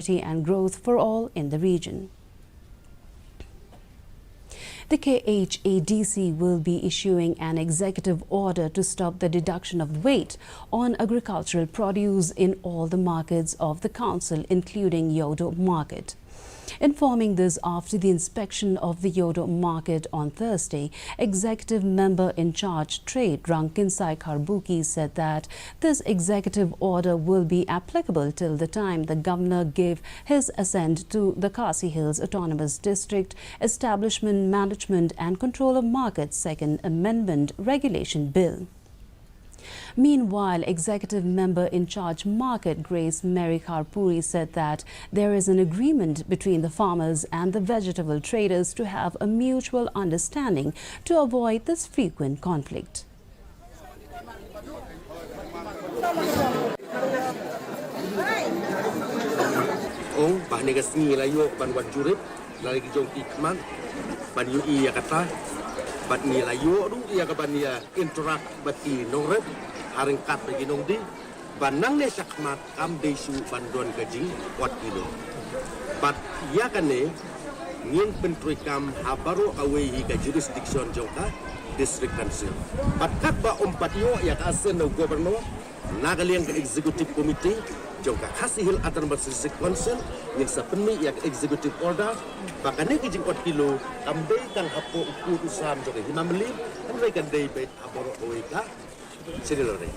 and growth for all in the region. The Khadc will be issuing an executive order to stop the deduction of VAT on agricultural produce in all the markets of the council, including Yodo Market. Informing this after the inspection of the Yodo Market on Thursday, Executive Member in Charge Trade Khadc said that this executive order will be applicable till the time the Governor gave his assent to the Khasi Hills Autonomous District Establishment, Management and Control of Markets Second Amendment Regulation Bill. Meanwhile, Executive Member in Charge Market Grace Mary Kharpuri said that there is an agreement between the farmers and the vegetable traders to have a mutual understanding to avoid this frequent conflict. Bat ni layo du ia ka bania interact bati nongret haring kat bagi nongdi banang ne sakmat kam desu bandon gaji wat kilo bat ia kane ngin pentri kam habaro away hi ka jurisdiction jongka district council bat kat ba umpat yo ia ka asen no governor nagaliang ka executive committee jongka Khasi Hill Autonomous District Council ngin sa penmi ia ka executive order bakane kijing wat kilo kambay kang hapo ukusam jongka himamli kan rekan day bet habaro away ka sinilore.